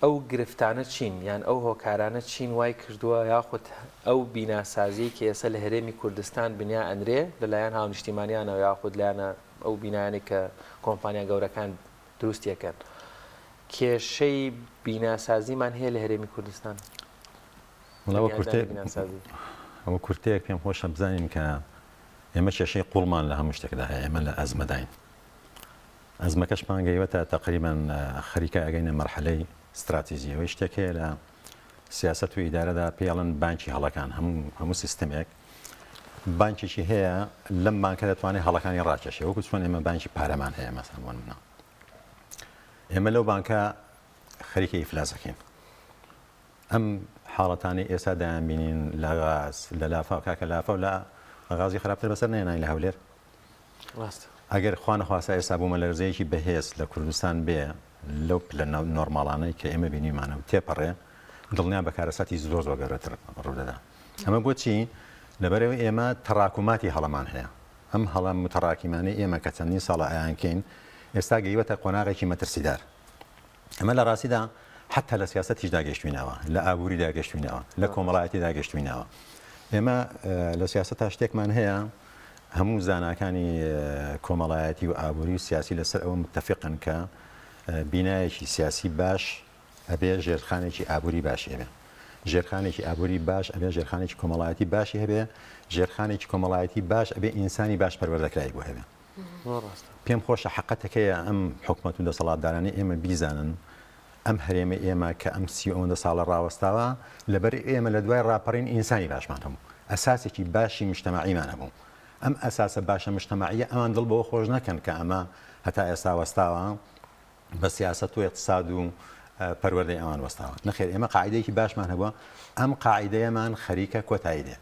ئەو گرفتانە چین یان ئەو هۆکارانە چین وای کردووە یاخود ئەو بیناسازی کە ئێستا لە هەرێمی کوردستان بنیا ئەنرێ لەلایەن هاونیشتیمانیانەوە یاخود لایەنە ئەو بینایانی کە کۆمپانیا گەورەکان دروستیەکەن کێشەی بیناسازیمان هەیە لە هەرێمی کوردستان؟ ئەوە کورتەیەک پێم خۆشە بزانین کە ئێمە کێشەی قوڵمان لە هەموو شتێکدا هەیە ئێمە لە ئەزمەداین ئەزمەکەشمان گەیوەتە تقریبا خەریکە ئەگەینە مەرحەلەی استراتیژیەوەی شتێک هەیە لە سیاست و ئیدارەدا پێڵن بانکی هەڵەکان هەموو سیستەمێک بانکێکی هەیە لەم بانکە دەتوانێت هەڵەکانی ڕاکێشێ وەکو چۆن ئێمە بانکی پارەمان هەیە مەسەڵەن منە ئێمە لەو بانکە خەریکە ئیفلاسەکەین ئەم حاڵەتانی ئێستا دایانبینین لە غاز لە لافا کاکە لافا و لە غازی خراپتر بەسەر نێنای لە هەولێر ئەگەر خوا نەخواسە ئێستا بوومە لەرزەیەکی بەهێز لە کوردستان بێ لەو لە نۆرماڵانەی کە ئێمە بینیمانە و تێپەڕێ دڵنیان بە کارەساتی زۆر زۆر گەورەتر ڕوودەدا ئەمە بۆچی لەبەرەوەی ئێمە تەڕاکوماتی هەڵەمان هەیە ئەم هەڵە متەڕاکیمانەی ئێمە کە چەندین ساڵە ئایانکەین ئێستا گەیوەتە قۆناغێکی مەترسیدار ئەمە لە ڕاستیدا حتا لە سیاسەتیش داگەشتوینەوە لە ئابووری داگەشتوینەوە لە کۆمەڵایەتی داگەشتوینەوە ئێمە لە سیاسەتا شتێکمان هەیە هەموو زاناکانی کۆمەڵایەتی و ئابووری و سیاسی لەسەر ئەوە متتەفقن کە بینایەکی سیاسی باش ئەبێ ژێرخانێکی ئابووری باشی هەبێ ژێرخانێکی ئابووری باش ئەبێ ژێرخانێکی کۆمەڵایەتی باشی هەبێ ژێرخانێکی کۆمەڵایەتی باش ئەبێ ئینسانی باش پەروەردەکرای بۆ هەبێ پێم خۆشە حقەتەکەیە ئەم حکومەت و دەسەڵاتدارانی ئێمە بیزانن ئەم هەرێمە ئێمە کە ئەم 30 ساڵە ڕاوەستاوە لەبەر ئێمە لە دوای ڕاپەڕین ئینسانی باشمان هەبوو ئەساسێکی باشی مجتەماعیمان هەبوو ئەم ئەساسە باشە مجتەماعیە ئەمان دڵ بەوە خۆش نەکەن کە ئەمە هەتا ئێستا وەستاوە بە سیاسەت و اقتصاد و پەروەردەی ئەمان وەستاوە نەخێر ئێمە قاعدەیەکی باشمان هەبووە ئەم قاعدەیەمان خەریکە کۆتایی دێ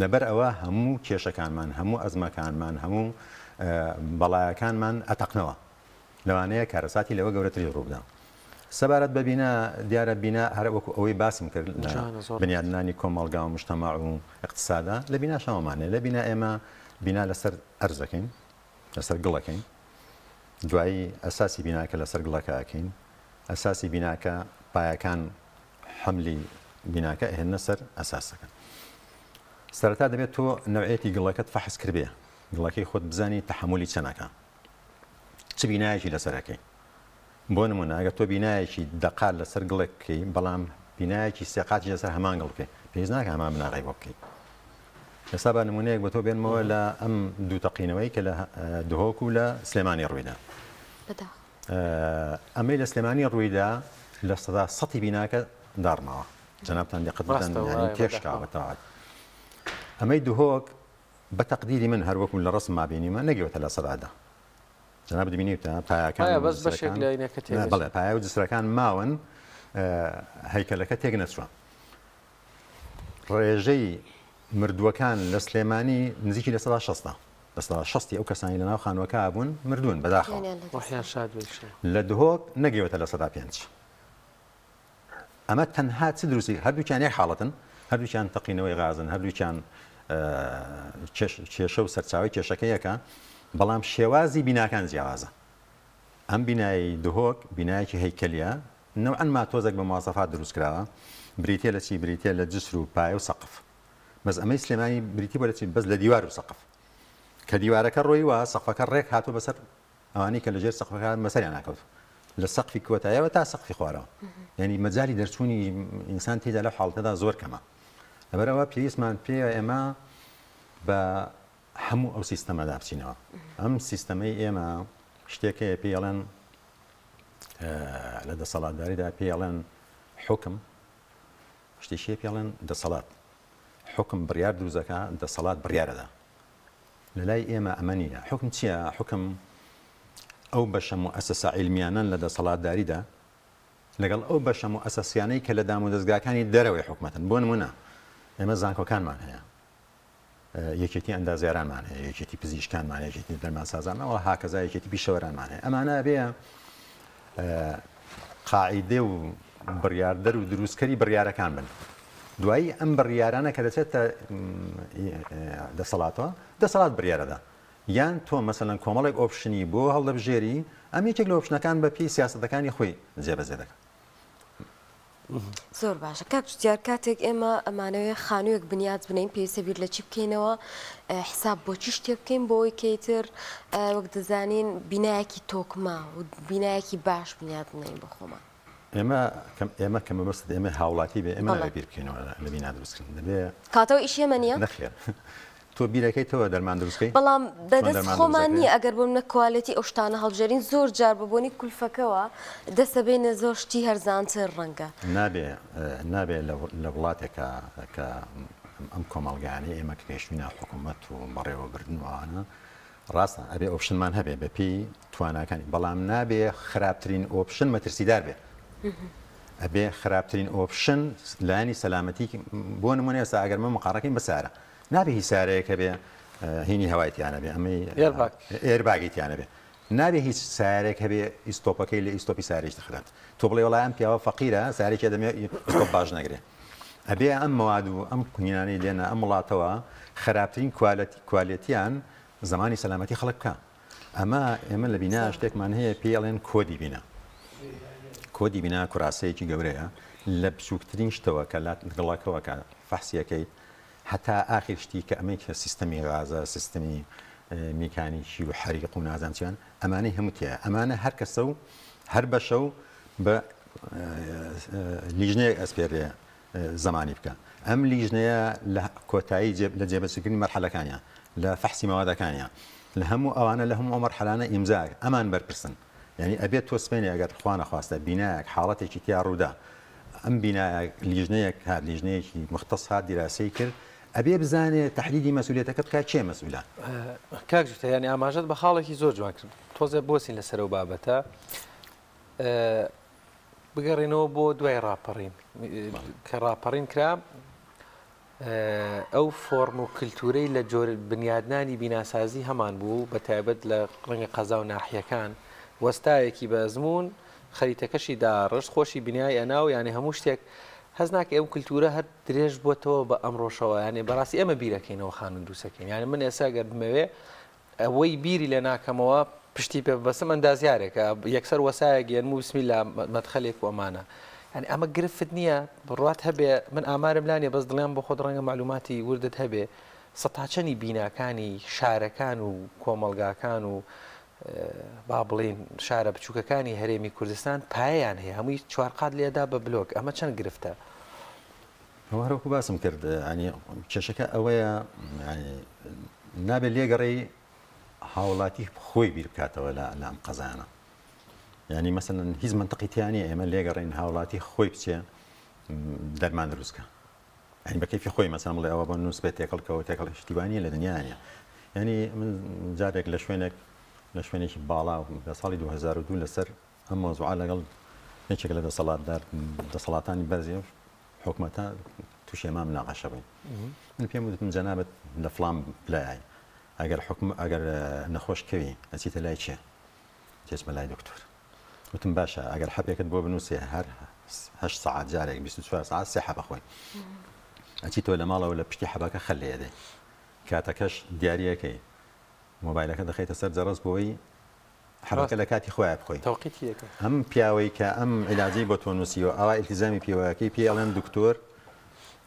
لەبەر ئەوە هەموو کێشەکانمان هەموو ئەزمەکانمان هەموو بەڵایەکانمان ئەتەقنەوە لەوانەیە کارەساتی لەوە گەورەتری ڕووبدا سەبارەت بە بینا دیارە بینا هەر وەکو ئەوەی باسم کرد لە بنیادنانی کۆمەڵگا و مجتەماع و اقتصادا لە بینا شەمەمانێ لە بینا ئێمە بینا لەسەر ئەرزەکەین لەسەر گڵەکەین دوایی ئەساسی بیناکە لەسەر گڵەکەکەین ئەساسی بیناکە پایەکان حملی بیناکە هێنە سەر ئەساسەکە سەرەتا دەبێت تۆ نەوعەتی گڵەکەت فەحس کردبێ گڵەکەی خۆت بزانی تەحملی چەنەکە چ بینایەکی لەسەرەکەی بۆ نمونە ئەگەر تۆ بینایەکی دەقال لەسەر گڵێککەی بەڵام بینایەکی سێقاتی لەسەر هەمان گڵکەی پێویست ناکە هەمان بناغی بۆ بکەیت ئێستا بە نمونەیەک بۆ تۆ بێنمەوە لە ئەم دوو تەقینەوەی کە لە دهۆک و لە سلێمانی ڕوویدا ئەمەی لە سلێمانی ڕوویدا لە سەدا سەتی بیناکە داڕمەوە جەنابتان دقت بدەن تێشکاوەتەوە ئەمەی دهۆک بە تەقدیری من هەر وەکو لە ڕسم مابینیمە نەگەوێتە لە سەدادا جناب دبینیتە پایەکان بەس بەشێک لەینەکە بەڵێ پایە و جسرەکان ماون هەیکەلەکە تێک نەچووە ڕێژەی مردووەکان لە سلێمانی نزیکی لە 160 60 ئەو کەسانی لە ناو خانوەکە بوون مردوون بەداخەوە لە دهۆک نەگەوێتە لە 105 ئەمە تەنها چ دروستی هەردووکیان یەک حاڵەتن هەردووکیان تەقینەوەی غازن هەردووکیان کێشە و سەرچاوی کێشەکە یەکە بەڵام شێوازی بیناکان جیاوازە ئەم بینایی دهۆک بینایەکی هەیکەلیە نەوعەن ماتۆزێک بە مواصفات دروست کراوە بریتە لە چی بریتە لە جسر و پایە و سەقف بەس ئەمەی سلێمانی بریتی بۆ لە چی بەس لە دیوار و سەقف کە دیوارەکە ڕۆی وە سەقفەکە ڕێک هاتووە بەسەر ئەوانەی کە لەژێر سەقفەکان بەسەریان ناکەوت لە سەقفی کۆتاییەوە تا سەقفی خوارەوە یعنی مەجای دەرچوونی ئینسان تێدا لەو حاڵەتەدا زۆر کەمە لەبەرەوە پێویستمان پێوە ئێمە بە هەموو ئەو سیستەمەدا بچینەوە ئەم سیستەمەی ئێمە شتێکەیە پێڵێن لە دەسەڵاتداریدا پێڵێن حکم شتێکیە پێڵێن دەسەڵات حکم بڕیار دروزەکە دەسەڵات بڕیارەدا لە لای ئێمە ئەمە نیە حکم چییە حکم ئەو بەشە موئەسسە عیلمیانەن لە دەسەڵاتداریدا لەگەڵ ئەو بەشە موئەسسیانەی کە لە دام و دەستگاکانی دەرەوەی حکومەتن بۆ نمونە ئێمە زانکۆکانمان هەیە یەکێتی ئەندازیارانمان هەیە یەکێتی پزیشکانمان یەکێتی دەرمانسازانەوە هاکەزا یەکێتی پیشەوەرانمان هەیە ئەمانە بێ قاعیدە و بڕیاردەر و دروستکەری بڕیارەکان بن دوایی ئەم بڕیارانە کە دەچێتە دەسەڵاتەوە دەسەڵات بڕیارەدا یان تۆ مەسەلەن کۆمەڵێک ئۆپشنی بۆ هەڵدەبژێری ئەم یەکێک لە ئۆپشنەکان بە پێی سیاسەتەکانی خۆی جێبەجێ دەکات زۆر باشە کاک جوتیار کاتێک ئێمە ئەمانەوەی خانوویەک بنیاد بنین پێویستە بیر لە چی بکەینەوە حساب بۆچی شتێ بکەین بۆ ئەوەی کەیتر وەک دەزانین بینایەکی تۆکما و بینایەکی باش بنیاد بنین بۆ خۆمان ئێمە کە مەبەست ئێمە هاوڵاتی بێ ئێمە بیر بکەینەوە لە بینا دروستکردن دەبێ کاتەوە ئیشی ئێمە نییە نەخێر تۆ بیرەکەیتەوە دەرمان دروستکەی بەڵام بەدەست خۆمان نییە ئەگەر بۆ منە کوالیتی ئەو شتانە هەڵبژێرین زۆر جار ببوونی کولفەکەەوە دەستە بینە زۆر شتی هەرزانتر ڕەنگە نابێ لە وڵاتێکە کە ئەم کۆمەڵگانەی ئێمە کە گەیشتوینە حکوومەت و بەڕێوەبردنوانە ڕاستە ئەبێ ئۆپشنمان هەبێ بەپی تواناکانی بەڵام نابێ خراپترین ئۆپشن مەترسیدار بێ ئەبێ خراپترین ئۆپشن لایانی سەلامەتی بۆ نمونە ئێستا ئەگەر من مقاڕەکەین بەسارە نابێ هیچ سارەیەکە بێ هینی هەوایتیانە بێ ئەمەی ئێرباگیتیانە بێ نابێ هیچ سارێک هەبێ ئیستۆپەکەی لە ئیستۆپی سارێک دەخرات تۆ بڵێ وەڵای ئەم پیاوە فەقیرە سارێکی دەمێ ئیستۆپ باش نەگرێ ئەبێ ئەم مەواد و ئەم قونیانەی لێنە ئەم وڵاتەوە خراپترین کوالیتیان زمانی سەلامەتی خەڵک بکە ئەمە ئێمە لە بینا شتێکمان هەیە پێڵێن کۆدی بینە کۆدی بینا کوڕاسەیەکی گەورەیە لە بچووکترین شتەوە کە گڵەکەەوە کە فەحسیەکەی حتا ئاخر شتی کە ئەمەی کە سیستەمی غازە سیستەمی میکانیکی و حەریق و نازانچیان ئەمانەی هەمووتیە ئەمانە هەر کەسە و هەر بەشە و بە لیژنەیەک ئەسپێرێ زمانی بکە ئەم لیژنەیە لە کۆتایی لە جێبەجێکردنی مەرحەلەکانیان لە فەحسی مەوادەکانیان لە هەموو ئەوانە لە هەموو ئەو مەرحەلانە ئیمزاک ئەمان بەرپرسن یعنی ئەبێت تۆ سبێنێ ئەگەر خوا نەخواستە بینایەک حاڵەتێکی تیا ڕوودا ئەم بینایەک لیژنەیەک هات لیژنەیەکی مختص هات دیراسی کرد ئەبێ بزانێ تحلیلی مەسئولیتەکە بکات چێ مەسئولە کاک جوتە ینی ئاماژەت بە خاڵێکی زۆر جوان کرد تۆزێ بۆسین لەسەر و بابەتە بگەڕێنەوە بۆ دوای ڕاپەڕین کە ڕاپەڕین کرا ئەو فۆرم و کللتورەی لە جۆر بنیادنانی بیناسازی هەمان بوو بە تایبەت لە ڕەنگە قەزا و ناحیەکان وەستایەکی بە ئەزمون خەریتەکەشی داڕشت خۆشی بینایی ئەناو یعنی هەموو شتێک هەز ناکە ئەو کللتورە هەر درێژ بۆتەوە بە ئەمڕۆژەوە یعنی بەڕاستی ئەمە بیرەکەینەوە خانوو دروستەکەین یعنی من ئێستا گەر بمەوێ ئەوەی بیری لە ناکەمەوە پشتی پێ بەسم ئەندازیارێکە یەکسەر وەسایە گەن و بسمی لە مەدخەلێک و ئەمانە ینی ئەمە گرفت نییە بڕات هەبێ من ئامارم لانێ بەس دڵیان بۆ خۆت ڕەنگە معلوماتی وردت هەبێ سەتاچەنی بیناکانی شارەکان و کۆمەلگاکان و با بڵین شارە بچووکەکانی هەرێمی کوردستان پایان هەیە هەمووی چوارقات لێدا بە بلۆک ئەمە چەند گرفتە هەروەکو باسم کرد ینی کێشەکە ئەوەیە نابێت لێگەڕێی هاوڵاتی خۆی بیر بکاتەوە لە ئەم قەزانە ینی مەسەن هیچ منتەقیتیانی ئێمە لێگەڕین هاوڵاتی خۆی بچێ دەرمان دروستکە ئەین بەکەیفی خۆی مەسەن بڵێ ئەوە بۆ نووس بێت تێکەڵکەوە تێکەڵ شتیوانیە لە دنیاە ینی من جارێک لە شوێنێک لە شوێنێکی باڵا لە ساڵی 2002 لەسەر ئەم مۆزوعە لەگەڵ یەکێک لە دەسەڵاتانی بەرزی حکومەتە تووشێمام ناقەشە بووین من پێم وتم جەنابەت لە فڵام بلای ئەگەر نەخۆشکەوی ئەچیتە لای چێ چێچمە لای دکتۆر وتم باشە ئەگەر حەبێکت بۆ بنووسێ هەر 8 ساعت جارێک 24 ساعت سێ حەبە خۆی ئەچیتەوە لە ماڵەوە لە پشتی حەبەکە خەل لێ دەی کاتەکەش دیارەکەی مۆبایلەکە دەخیتە سەر جەڕست بۆی حەبەکە لە کاتی خۆیان بخۆی ئەم پیاوەی کە ئەم عیلاجی بۆ تۆ نووسیوە ئەوە ئیلتیزامی پێوەکەی پێڵێن دکتۆر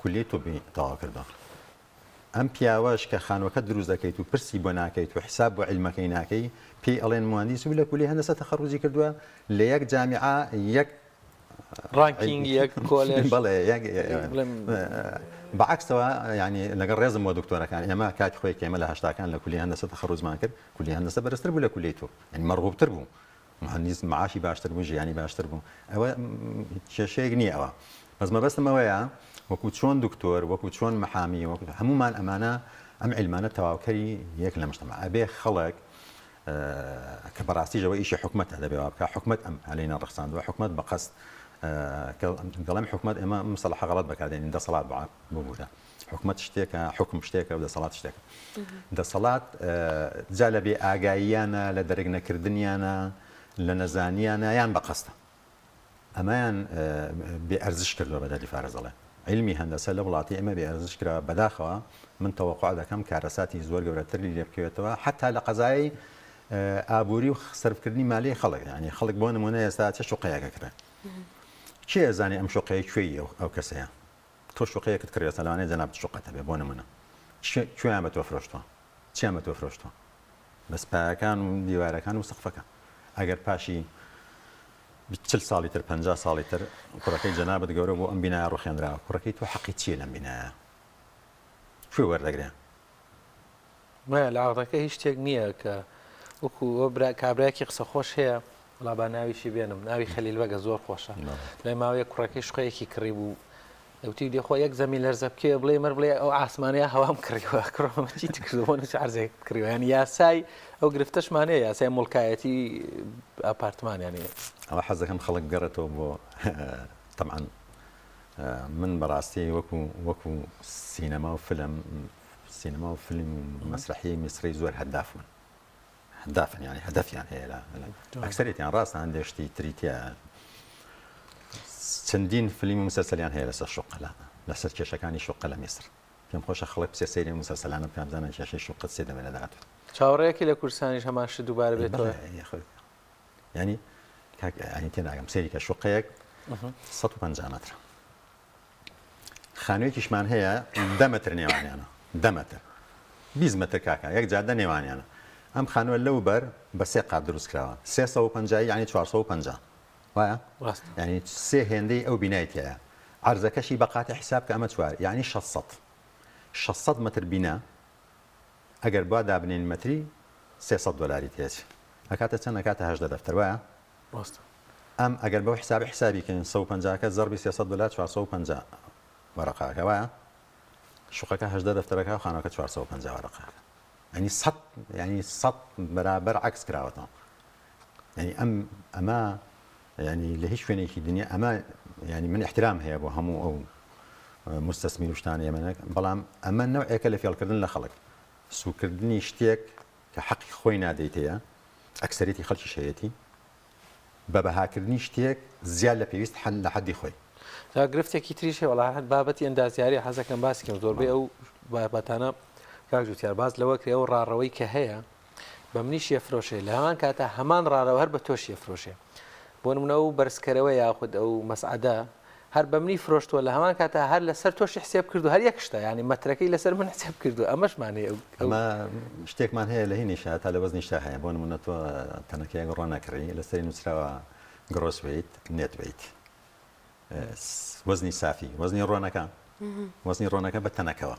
کولی تۆبی تەواو کردەوە ئەم پیاوەش کە خانوەکە دروست دەکەیت و پرسی بۆ ناکەیت و حساب بۆ عیلمەکەی ناکەی پێی ئەڵێن مهندس و لە کولی هەندسە تەخەڕوجی کردووە لە یەک جامیعە یەک ڕانکینگ یەک کۆلێژ بەڵێ بەعکسەوە ینی لەگەڵ ڕێزم بۆ دکتۆرەکان ئێمە کاتی خۆی کێمە لە هەشتاکان لە کولی هەندسە تەخەڕوجمان کرد کولی هەندسە بەرزتر بوو لە کولی تۆ ینی مەرغوبتر بوو مهندس معاشی باشتر بوو ژیانی باشتر بوو ئەوە کێشەیەک نییە ئەوە بەس مەبەستم ئەوەیە وەکو چۆن دکتۆر وەکو چۆن مەحامی وەکو هەمومان ئەمانە ئەم عیلمانە تەواوکەری یەک لە مجتەمع ئەبێ خەڵک کە بەڕاستیژەوە ئیشی حکومەت دەبێ بکە حکومەت ئەم هەلێنە ڕخساندووە حکومەت بەقەست دەڵێم حکومەت ئێمە مصطلح غەڵەت بەکاردێنین دەسەڵات بوودا حکومەت شتێکە حکم شتێکە و دەسەڵات شتێکە دەسەڵات جا لە بێ ئاگاییانە لە دەرەک نەکردنیانە لە نەزانیانە یان بەقەستە ئەمایان بێ ئەرزش کردەوە بە دەری فارەزەڵێ علمی هەندەسە لە وڵاتی ئێمە بێ ئەرزش کرا بەداخەوە من تەوەقع دەکەم کارەساتی زۆر گەورەتری لێ بکەوێتەوە حتا لە قەزای ئابووری و سەرفکردنی مالی خەڵک ینی خەڵک بۆ نمونە ئێستا چ شوقەیەکەکرێن چی ئەزانێ ئەم شوقەیە کوێیە ئەو کەسەیە تۆ شوقەیەکت کردێتە لەوانەیە جەناب شوقەتە بێ بۆ نمونە کوێیان بە تۆ فرۆشتووە چیان بە تۆ فرۆشتووە بەس پایەکان و دیوارەکان و سەقفەکە ئەگەر پاشی 40 ساڵی تر 50 ساڵی تر کوڕەکەی جەنابەت گەورە بۆ ئەم بینایە ڕوخێنراوە کوڕەکەی تۆ حەقی چییە لەم بینایە کوێ وەردەگرێ لە عەقدەکە هیچ شتێک نییە کە وەکو کابراایەکی قسە خۆش هەیە وڵا با ناویشی بێنم ناوی خەلیل بەگە زۆر خۆشە لای ماوەیە کوڕەکەی شوقەیەکی کڕی بوو ئەوتی دێخۆ یەک زەمی لەرزە بکێ بڵێ مەر بڵێ ئەو ئاسمانەیە هەوام کڕیوە کڕۆمەچی کردوەوە عەرزێک کڕیوە ینی یاسای ئەو گرفتەشمانەیە یاسای مڵکایەتی ئاپارتمانیانە ئەوە حەز دەکەم خەڵک گەڕێتەوە بۆ طبعا من بەڕاستی وەکو سینەما و فیلم و مەسرحی میسری زۆر هەدافن يعني هدفيان هي لا اكثريت يعني راسنا عندي شتي تريتيا چەندین فیلم و مسلسلیان هەیە لەسەر شوقە لەسەر کێشەکانی شوقە لە میسر پێم خۆشە خەڵک بچێ سەیری مسلسلانە پێم بزانن کێشەی شوقەت سێ دەمێنە داهاتوو چاوەڕێیەکی لە کورسانیش هەمان شت دووبارە بێتەوە ینی تێناگەم سەیری کە شوقەیەک 150 متر خانوویەکیشمان هەیە 10 متر نێوانیانە 10 متر 20 متر کاکە یەک جادە نێوانیانە ئەم خانووە لەو بەر بە سێ قات دروست کراوە 350 یعنی 450 وایە ینی سێ هێندەی ئەو بینایەتەیە عەرزەکەشی بە قاتی حساب کە ئەمە چوار یعنی 600 متر بینا ئەگەر با دابنین متری 300 دلاری تێچ ئەکاتە چەند ئەکاتە 18 دەفتەر وایە ئەم ئەگەر بەو حسابی کەین 150 کە زەربی 300 دلار 450 وەرەقەکە وایە شوقەکە 18 دەفتەرەکە و خانووەکە 450 وەرەقەکە يعني 100 بەرابەر عکس کراوەتەوە يعني ئەمە يعني لە هیچ شوێنێکی دنیا ئەمە يعني من احترام هەیە بۆ هەموو ئەو مستەسمیر و شتانە ئێمەنە بەڵام ئەمە نەوعێکە لە فێڵکردن لە خەڵک سوکردنی شتێک کە حەقی خۆی نادەیتەیە ئەکسەرێتی خەڵکی شەیەتی بە بەهاکردنی شتێک زیاد لە پێویست لە حەدی خۆی تا گرفتێکی تریش هەیە وەڵا بابەتی ئەندازیاری حەزەکەم باسیکەم زۆربەی ئەو بابەتانە کاک جوتیار باز لەوە کرێ ئەو ڕاڕەوەی کە هەیە بە منیش یەفرۆشێ لە هەمان کاتە هەمان ڕاڕەوە هەر بە تۆش یەفرۆشێ بۆ نمونە ئەو بەرزکەرەوە یاخود ئەو مەسعەدە هەر بە منی فرۆشتووە لە هەمان کاتە هەر لەسەر تۆشی حسێب کردو هەر یەک شتە ینی مەترەکەی لەسەر من حسێب کردو ئەمەشمانەیە ئەمە شتێکمان هەیە لە هینیشە تا لە وەزنیشتا هەیە بۆ نمونە تۆ تەنەکەیەک ڕۆ نەکڕی لەسەری نووسراوە گرۆس ویت نێت ویت وەزنی سافی وەزنی ڕۆنەکە بە تەنەکەوە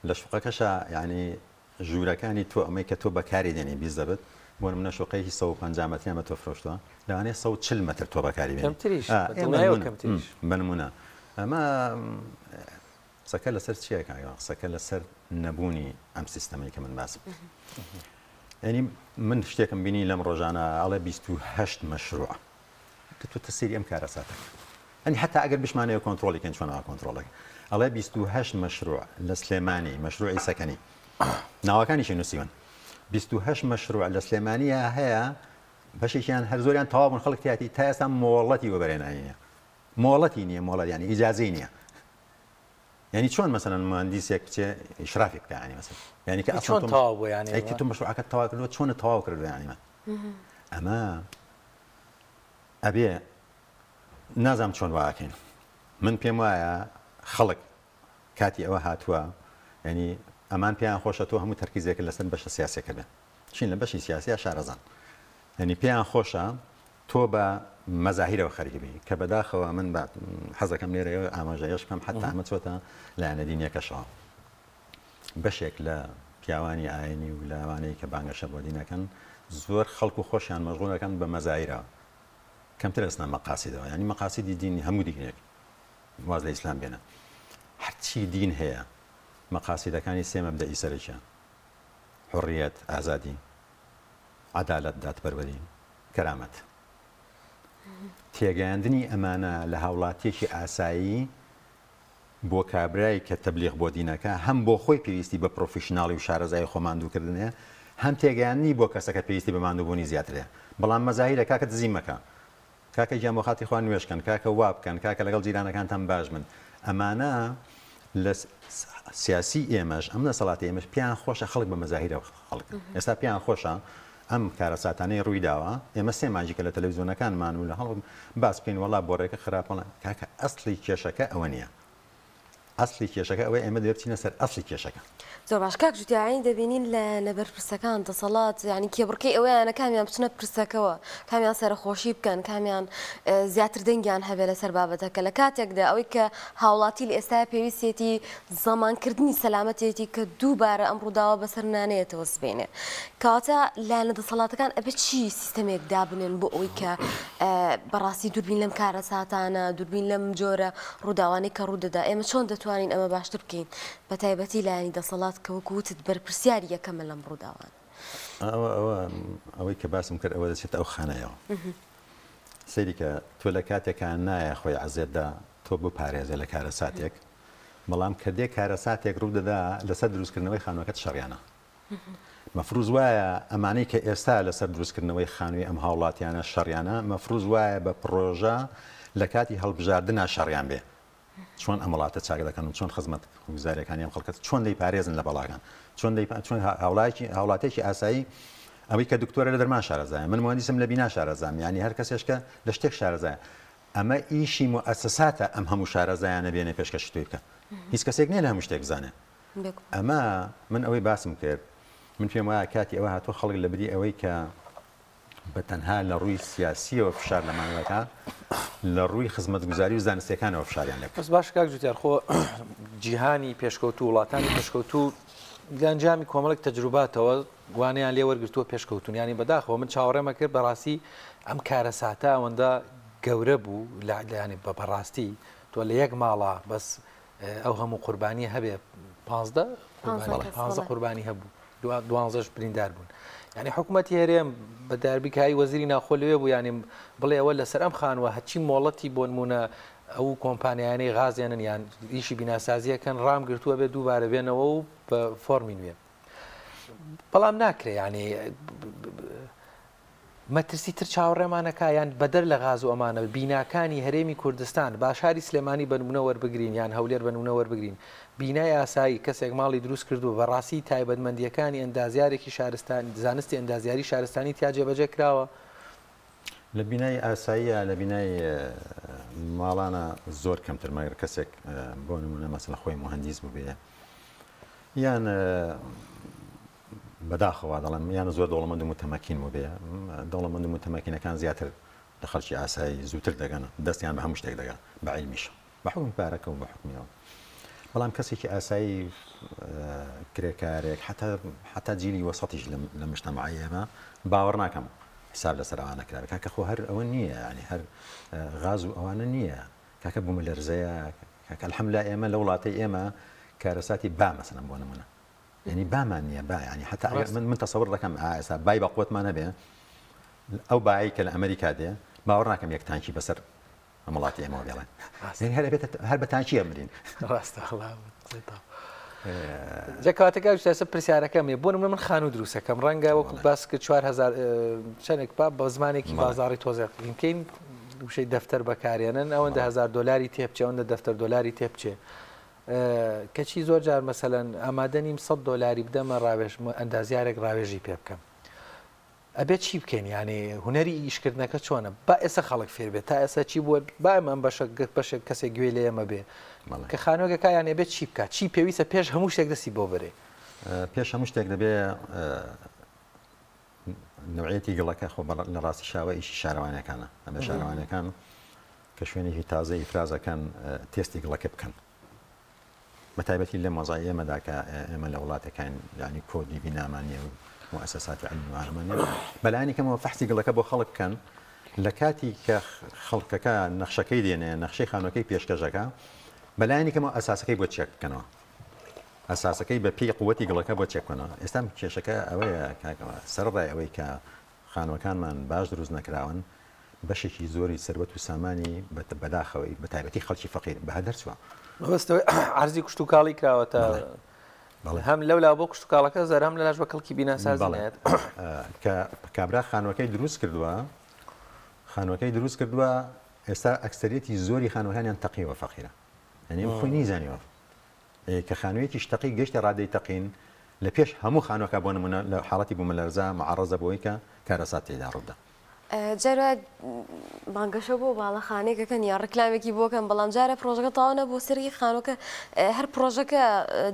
لە شوقەکەشە ینی ژوورەکانی تۆ ئەمەی کە تۆ بەکاری دێنی بیست دەبێت بۆ منە شوقەیەکی 150 مەتریان بە تۆ فرۆشتووە لەوانەیە 140 متر تۆ بەکاری بێنی بنمونە ئەمە قسەکە لەسەر چییە کاگەوە قسەکە لەسەر نەبوونی ئەم سیستەمەی کە من باسم ینی من شتێکم بینی لەم ڕۆژانە ئەڵێ 28 مەشروع تۆ تەسیری ئەم کارە ساتەکە ئەنی حتا ئەگەر بشمانەیە کۆنتڕۆڵێکن چۆنەوە کۆنتڕۆڵێک ئەڵێ 28 مەشروع لە سلێمانی مەشروعی سەکەنی ناوەکانیشی نووسیون 28 مەشروع لە سلێمانیە هەیە بەشێکیان هەر زۆریان تەواو بوون خەڵک تیاتی تا ئێستا مۆڵەتی وەبەرێناییە مۆڵەتی نییە مۆڵەت ینی ئیجازەی نییە ینی چۆن مەسەلەن مهندسێک بچێ ئیشرافی بکە ینی مەسەلەن ینی کە چۆن تەواو بوو ینی ئەی تۆ مەشروعەکەت تەواو کردووە چۆنە تەواو کردووە ینی ئەمە ئەبێ نازام چۆن واکەین من پێم وایە خەڵک کاتی ئەوە هاتووە ینی ئەمان پێیان خۆشە تۆ هەموو تەرکیزێک لەسەر بەشە سیاسەکە بێن چین لە بەشی سیاسیە شارەزان ینی پێیان خۆشە تۆ بە مەزاهیرەوە خەریبی کە بەداخەوە من حەزەکەم لێرەوە ئاماژەیەش بکەم حتا ئەمە چۆتە لایەنە دینیەکەشەوە بەشێک لە پیاوانی ئاینی و لەوانەیە کە بانگەشە بۆ دینەکەن زۆر خەڵک و خۆشیان مەشغوڵەکەن بە مەزاهیرەوە کەمتر ئەسنا مەقاسیدەوە ینی مەقاسیدی دینی هەموو دیگرێک واز لە ئیسلام بێنە هەرچی دین هەیە مەقاسیدەکانی سێ مەبدەئی سەرەکیە حڕیەت ئازادی عەدالەت دادپەروەری کەرامەت تێگەیاندنی ئەمانە لە هاوڵاتیەکی ئاسایی بۆ کابرای کە تەبلیغ بۆ دینەکە هەم بۆ خۆی پێویستی بە پرۆفیشناڵی و شارەزای خۆ ماندووکردنێ هەم تێگەیاندنی بۆ کەسەکە پێویستی بە ماندووبوونی زیاترێ بەڵام مەزاهیرە کاکە دزی مەکە کاکە گیان بۆ خاتی خۆیان نوێشکەن کاکە وا بکەن کاکە لەگەڵ جیرانەکانتان باش من ئەمانە لە سیاسی ئێمەش ئەم دەسەڵاتی ئێمەش پیان خۆشە خەڵک بە مەزاهیرە خەڵک ئێستا پیان خۆشە ئەم کارەساتانەی ڕووی داوە ئێمە سێ ماژیکە لە تەلەڤیزیۆنەکانمان و لە هەڵ باس بکەین وەڵا بۆڕێکە خراپڵە کاکە ئەسڵی کێشەکە ئەوە نییە ئەسڵی کێشەکە ئەوەی ئێمە دەبچینە سەر ئەسڵی کێشەکە زۆر باش کاک جوتیاین دەبینین لە بەرپرسەکان دەسەڵات ینی کێبڕکەی ئەوەیانە کامیان بچنە پرسەکەەوە کامیان سەرخۆشی بکەن کامیان زیاتر دەنگیان هەبێت لەسەر بابەتەکە لە کاتێکدا ئەوەی کە هاوڵاتی لە ئێستا پێویستێتی زەمانکردنی سەلامەتێتی کە دووبارە ئەم ڕووداوە بەسەر نانێتەوە سبێنێ کاتە لایەنە دەسەڵاتەکان ئەبێت چی سیستەمێک دابنێن بۆ ئەوەی کە بەڕاستی دووربین لەم کارە ساتانە دووربین لەم جۆرە ڕووداوانی کە ڕوودەدا ئێمە چۆن دەتوانین ئەمە باشتر بکەین بە تایبەتی لایەنی دەسەڵات کە وەکوتت بەرپرسیاری یەکەمە لەم ڕووداوان ئەوەی کە باسم کرد ئەوە دەچێت ئەو خانەیەوە سەیری کە تۆ لە کاتێکان نایە خۆی عەزێتدا تۆ بۆ پارێزە لە کارە ساتێک بەڵام کردێک کارە ساتێک ڕوو دەدا لەسەر دروستکردنەوەی خانووەکەت شەڕیانە مەفروض وایە ئەمانەی کە ئێستا لەسەر دروستکردنەوەی خانووی ئەم هاوڵاتیانە شەڕیانە مەفروض وایە بە پرۆژە لە کاتی هەڵبژاردننا شەڕیان بێ چۆن ئەم وڵاتە چاک دەکەن چۆن خزمەت گوزاریەکانی ئەم خەڵکەت چۆن دەیپارێزن لە بەڵاگان چۆن هاوڵاتێکی ئاسایی ئەوەی کە دکتۆرە لە دەرمان شارەزایە من مهندسم لە بینا شارەزام ینی هەر کەسێشکە لە شتێک شارەزایە ئەمە ئیشی مؤسساتە ئەم هەموو شارەزایانە بێنێ پێشکەشی توی بکە هیچ کەسێک نییە لە هەموو شتێک بزانێ ئەمە من ئەوەی باسم کرد من پێم وایە کاتی ئەوە هاتووە خەڵک لە بری ئەوەی کە بە تەنها لە ڕووی سیاسیەوە فشار لەمانەوەکە لە ڕووی خزمەتگوزاری و زانستیەکانەوە فشاریان لێ بەس باش کاک جوتیار خۆ جیهانی پێشکەوتوو وڵاتانی پێشکەوتوو گەنجامی کۆمەڵک تەجروباتەوە وانیان لێ وەرگرتووە پێشکەوتون ینی بەداخەوە من چاوەڕێمە کرد بەڕاستی ئەم کارە ساتە ئەوەندە گەورە بوو ینی بەڕاستی تۆ لە یەک ماڵە بەس ئەو هەموو قوربانی هەبێ 15 قوربانی هەبوو 12 بریندار بوون ینی حکوومەتی هەرێم بە داربیکایی وەزیری ناخۆ لەوێ بوو ینی بڵێ ئەوە لەسەر ئەم خانوە هەچی مۆڵەتی بۆ نمونە ئەو کۆمپانیانەی غازیانن یان ئیشی بیناسازیەکەن ڕام گرتووە بێ دووبارە بێنەوە و بە فۆرمی نوێ بەڵام ناکرێ ینی مەترسی تر چاوەڕێمانەکە یان بەدەر لە غاز و ئەمانە بیناکانی هەرێمی کوردستان باشاری سلێمانی بەنمونە وەربگرین یان هەولێر بەنمونە وەربگرین بینای ئاسایی کەسێک ماڵی دروست کردو بەڕاستی تایبەتمەندیەکانی ئەندازیارێکی شارستان زانستی ئەندازیاری شارستانی تیا جێبەجێ کراوە لە بینای ئاساییە لە بینای ماڵانە زۆر کەمتر مەگەر کەسێک بۆ نمونە مەسەڵە خۆی مهندس بوو بێ یان بەداخەوە دەڵێم یان زۆر دەوڵەمەند و متەمەکین بوو بێ دەوڵەمەند و متەمەکینەکان زیاتر لە خەڵکی ئاسایی زووتر دەگەن دەستیان بە هەموو شتێک دەگەن بە عیلمیش بە حکم پارەکە و بە حکمیەوە بەڵام کەسێکی ئاسایی کرێکارێک حتا جیلی وەسەتیش لە مجتەمەعی ئێمە باوەڕ ناکەم حساب لەسەر ئەوانە کرا کاکە خۆ هەر ئەوە نییە ینی هەر غاز و ئەوانە نییە کاکە بوومە لەرزەیە کاکە الحەمدوللا ئێمە لە وڵاتی ئێمە کارەساتی با مەسەڵەن بۆ نمونە ینی بامان نییە با ینی حتا من تەسەوڕ دەکەم ئێستا بای بە قوتمان هەبێ ئەو بای کە لە ئەمریکا دێ باوەڕ ناکەم یەک تانکی بەسەر وڵاتی ئێمەوە بێڵێن هەر بە تانکی ئەمرین ڕاستە جاکاتەکە شتەسە پرسیارەکەم بۆ من خانوو دروستەکەم ڕەنگە وەکو باس کرد 4000 چەندێک بە زمانێکی بازاڕی تۆزێکین وشەی دەفتەر بەکارێنن ئەوەندە $1000 تێبچێ ئەوەندە دەفتەر دلاری تێبچێ کەچی زۆر جار مەسەلەن ئامادەنیم $100 بدەمە ڕاوێژ ئەندازیارێک ڕاوێژی پێ بکەم ئەبێت چی بکەین ینی هوەری ئیشکردنەکە چۆنە با ئێستا خەڵک فێر بێت تا ئێستا چی بووە بامان بەشێک کەسێک گوێ لێ ئەمە بێ کە خانوەکەکە یانێ بێت چی بکات چی پێویستە پێش هەموو شتێک دەستی بۆ بەرێ پێش هەموو شتێک دەبێ نوعەتی گڵەکە خۆ لە ڕاستی شاوە ئیشی شارەوانەکانە ئەمە شارەوانەکان کە شوێنێکی تازە ئیفرازەکان تێستی گڵەکە بکەن بە تایبەتی لە مۆزای ئێمەدا کە ئێمە لە وڵاتەکان ینی کۆدی بینامانیە و مؤسساتی علمی و ئارمانیە بەلایانی کەمەوە فەحسی گڵەکە بۆ خەڵک بکەن لە کاتی کە خەڵکەکە نەخشەکەی دێنێ نەخشەی خانووەکەی پێشکەشەکە بەلایانی کەمەوە ئەساسەکەی بۆ چێک بکەنەوە ئەساسەکەی بە پێی قووەتی گڵەکە بۆ چێککەنەوە ئێستا کێشەکە ئەوەیە سەرڕای ئەوەی کە خانووەکانمان باش دروست نەکراون بەشێکی زۆری سەربەت و سامانی بەداخەوەی بە تایبەتی خەڵکی فەقیر بە هەدەرچوە بەستەوەی عەرزی کوشت و کاڵی کراوەتە هەم لەولا بۆ کوشت و کاڵەکە زەرام لەلاش بە کەڵکی بیناسازیێت کە کابرا خانوەکەی دروست کردووە ئێستا ئەکسەریەتی زۆری خانوەکانیان تەقیوە فەقیرە ینی خۆی نیزانیوە کە خانوویەکی شتەقی گەشتە ڕادەی تەقین لە پێش هەموو خانووەکە بۆ نمونە لە حاڵەتی بوومەلەرزە معڕەزە بۆی کە کارەسات تێدا ڕوودا. جارە بانگەشە بۆ باڵەخانەیەکەکەن یا ڕکلامێکی بۆکەن بەڵام جارە پرۆژەکە تاوانە بۆ سەرگی خانووەکە هەر پرۆژەکە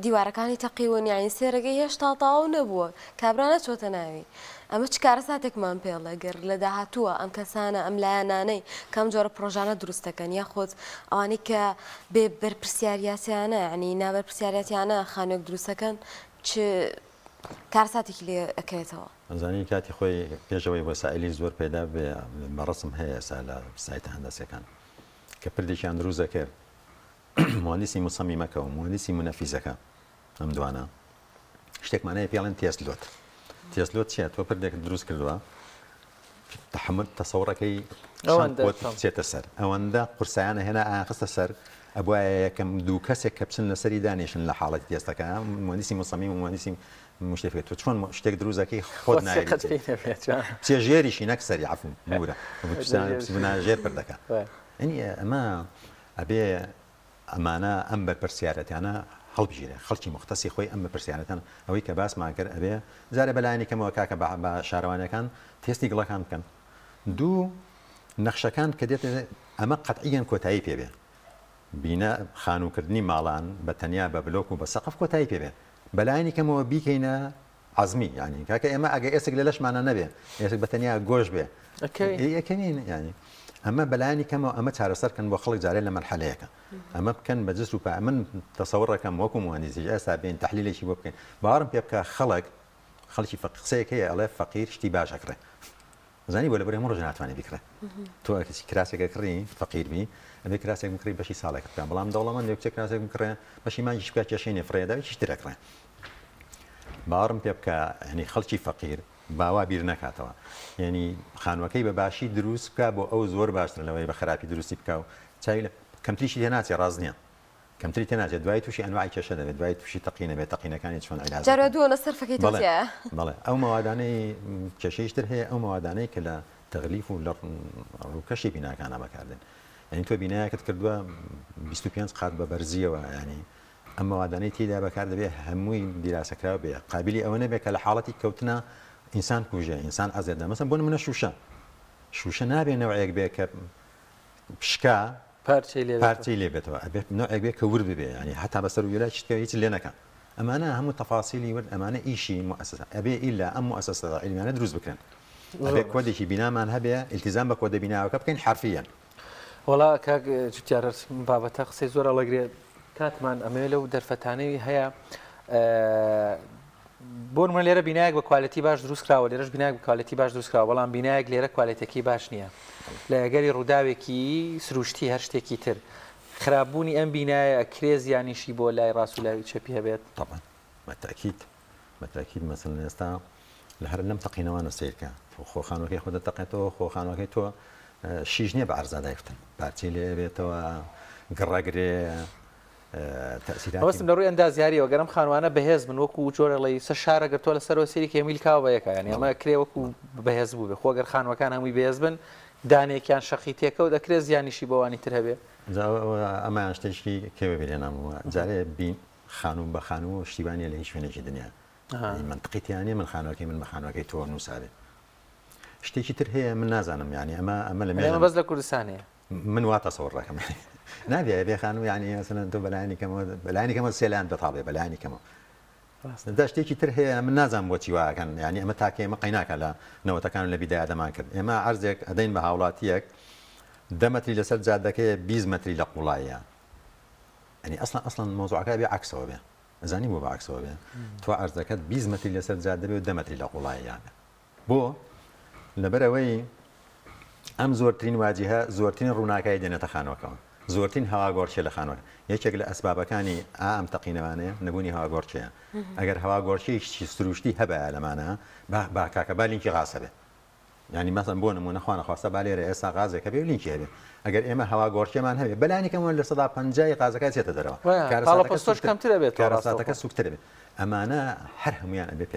دیوارەکانی تەقیون یانی سێرەکەی هێشتا تاو نەبووە کابرانە چۆتە ناوی ئەمە چ کارەساتێکمان پێڵە گەر لە داهاتووە ئەم کەسانە ئەم لایەنانەی کەم جۆرە پرۆژانە دروستەکەن یاخۆت ئەوانەی کە بێ بەرپرسیاریاتیانە ینی نابەرپرسیاریاتیانە خانوێک دروستەکەن چ کارساتێکی لێ ئەکەوێتەوە. ئەزانی کاتی خۆی پێشەوەی وەسائلی زۆر پێدا بێ بەڕسم هەیە ئێستا لە سایتە هەنداسەکان کە پردێکیان دروست دەکرد مهندسی مصممەکە و مهندسی منەفیزەکە ئەم دوانە شتێکمانەیە پێڵێن تێسلۆت. تێسلۆت چیە؟ تۆ پردێک دروست کردووە تحمل تەسەوڕەکەی چێتە سەر ئەوەندە قورسایانە هێنا ئایان خستە سەر ئەبووە یەکەم دوو کەسێک کە بچن لەسەری دانیشن لە حاڵەتی تێستەکە مهندسی مصمم و مهندسی مشتێک تۆ چۆن شتێک دروستەکەی خۆت نایێژێریشی نەکسەری عفو بورە ژێر پردەکە ئەنی ئەمە ئەبێ ئەمانە ئەم بەرپرسیارەتیانە هەڵبژێرە خەڵکی مختصی خۆی ئەم بەرپرسیارەتان ئەوەی کە باسمان کرد ئەبێ جارە بەلایانی کەمەوە کاکە بە شارەوانەکان تێستی گڵەکان بکەن دوو نەخشەکان کە دێت ئەمە قەتعیەن کۆتایی پێبێ بینە خانووکردنی ماڵان بە تەنیا بە بلۆک و بە سەقف کۆتایی پێبێ بەلایانی کەمەوە بیکەینە عزمی ینی کاکە ئێمە ئەگە ئێسک لە لەشمانە نەبێ ئێسک بە تەنیا گۆش بێ یەکەمین ینی ئەمە بەلایانی کەمەوە ئەمە چارەسەرکەن بۆ خەڵک جارێ لە مەرحەلەیەکە ئەمە بکەن بە جست و پا من تەسەوڕەکەم وەکو مهندسی ئێستا بین تەحلیلێکی بۆ بکەین باوەڕم پێ بکە خەڵکی قسەیەک هەیە ئەڵێ فەقیر شتی باش ئەکڕێ زانی بۆ لەبەر هەموو ڕۆژ ناتوانێت بیکڕێ تۆ کەسی کراسێکە کڕی فەقیر بی ئەبێ کراسێک بکڕی بەشی ساڵێک بکەن بەڵام دەوڵەمەند یەکچە کراسێک بکڕێ بەشی مانجیش بکات کێشەی نێفڕێدا هیچ دەکڕێ باوەڕم پێ بکە هەنی خەڵکی فەقیر باوا بیر نکاتەوە یعنی خانووەکەی بە باشی دروست بکە بۆ ئەو زۆر باشتر لەوەی بە خراپی دروستی بکە و چای کەمتریشی هێناچێ ڕاز نییە کەمتری تێناچێت دوای تووشی ئەنواعی کێشە دەبێت دوای تووشی تەقینە بێت تەقینەکانی چۆن عیلاج جارە دووە سەرفەکەی تۆزیە بەڵێ ئەو مەوادانەی کێشەیشتر هەیە ئەو مەوادانەی کە لە تەغلیف و لە ڕووکەشی بیناکانە بەکاردێن یعنی تۆ بینایەکەت کردووە 25 قات بە بەرزیەوە ینی ئەم مەوادانەی تێدا بەکار دەبێت هەمووی دیراسەکراوە بێ قابلی ئەوە نەبێت کە لە حاڵەتی کەوتنە ئینسان کوژە ئینسان ئازێدا مەسەن بۆ منە شوشە نابێت نەوەیەک بێ کە پشکا پارچەی لێ بێتەوە ئەبێت نوعێک بێت کە ور ببێ ینی هەتا بەسەر و ویلای شتکە هیچ لێ نەکەن ئەمانە هەموو تەفاسیلی ورد ئەمانە ئیشی مؤسسە ئەبێ ئیلا ئەم مؤسسە عیلمیانە دروست بکرێن ئەبێ کۆدێکی بینامان هەبێ التیزام بە کۆدە بیناوەکە بکەین حرفیان وڵا کاک جوتیارە بابەتە قسەی زۆر ئەڵەگرێت کاتمان ئەمێ لەو دەرفەتانەی هەیە بۆ نمونە لێرە بینایەک بە کوالەتی باش دروست کراوە لێرەش بینایەک بە کوالەتی باش دروست کراوە بەڵام بینایەک لێرە کوالەتێکی باش نییە لە ئەگەری ڕووداوێکی سروشتی هەر شتێکی تر خراپبوونی ئەم بینایە کرێزیانیشی بۆ لای ڕاست و لای چەپی هەبێت طبعا بەتاکید مەسەڵەن ئێستا لە هەر لەم تەقینەوانە سیرکە خۆخانوەکەی خۆ دەتەقێتەوە خۆخانوەکەی تۆ شیژ نییە بە ئەرزادایفتن پارچی لێ بێتەوە گڕاگرێ ئەوەستم لە ڕووی ئەندازیاریەوە گەرم خانوانە بەهێز من وەکو جۆرە لەی سە شارەگەر تۆ لەسەرەوە سێری کێمیلکاوە بە یەکە ینی ئەمە کرێ وەکو بەهێز بوو بێ خۆگەر خانوەکان هەمووی بەهێز بن دانێکیان شەقی تێکە و دەکرێت زیانیشی بۆوانی تر هەبێ ئەمە شتێکی کێوە بێنامەوە جارێ بین خانوم بە خانوو شتیبانە لە هیچ شوێنێکی دنیا منطقیتیانە من خانوەکەی من بە خانوەکەی تۆ نووسابێ شتێکی تر هەیە من نازانم ینی ئەمە لە مێ بەس لە کوردستانەیە من وا تەسەوڕەکەم نابێ بێ خانوو یعنی ئەسن تۆ بەلایانی کەمە سێلان بەتاڵێ بەلایانی کەمە دا شتێکی تر هەیە من نازانم بۆچی واکەن ینی ئەمە تاکە ئێمە قەیناکە لە نەوەتەکان لە بیدایا دەمان کرد ئێمە عەرزێک ئەدەین بە هاوڵاتیەک 10 مەتری لەسەر جادەکەی 20 مەتری لە قوڵایە ینی ئەسڵەن مۆزوعەکە بێ عەکسەوە بێ ئەزانی بۆ بە عەکسەوە بێ تۆ عەرزەکەت 20 مەتری لەسەر جادە بێ و 10 مەتری لە قوڵایە بۆ لەبەرەوەی ئەم زۆرترین واجهە زۆرترین ڕووناکایی دێنێتە خانوەکەەوە زۆرترین هەواگۆڕچێ لە خانوەکە یەکێک لە ئەسبابەکانی ئەم تەقینەوانەیە نەبوونی هەواگۆڕچەیە ئەگەر هەواگۆڕچەیەکی سروشتی هەبە لەمانە با کاکە با لینکی غاسە بێ ینی مەسەن بۆ نمونە خوا نەخواستە با لێرە ئێستا غازێکە بێ و لینکی هەبێ ئەگەر ئێمە هەواگۆڕچێمان هەبێ بەلایەنێکەوە لە 150 غازەکە چێتە دەرەوە کارەساتەکە سوکتتر بێت ئەمانە هەر هەمویان ئەبێ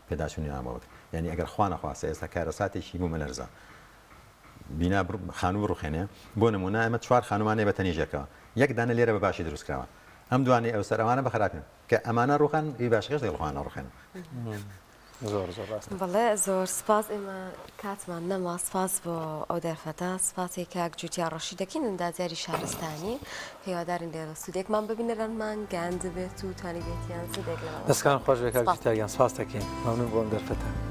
پێداچوونی ئامەوە ینی ئەگەر خوا نەخواستە ئێستا کارەساتێکی بوو مەلەرزە بینا خانوو ڕوخێنێ بۆ نمونە ئەمە 4 خانومانێ بە تەنیژەکەەوە یەک دانە لێرە بە باشی دروستکراوە ئەم دوانی ئەو سەرەوانە بەخراپن کە ئەمانە ڕوخان ئی باشکەش دەڵخواانە ڕخێن زۆر زۆر ڕاست بەڵێ زۆر سپاس ئێمە کاتمان نەما سپاس بۆ ئەو دەرفەتە سپاسی کاک جوتیار ڕەشی دەکەین ئەندازیاری شارستانی هیوادارین لێرە سودێکمان ببینەرانمان گیان دەبێت و توانی بێتیان سودێک لەوە دەستکان خۆش بێک کاک جوتیاریان سپاس دەکەین مەمنون بۆ ئەم دەرفەتە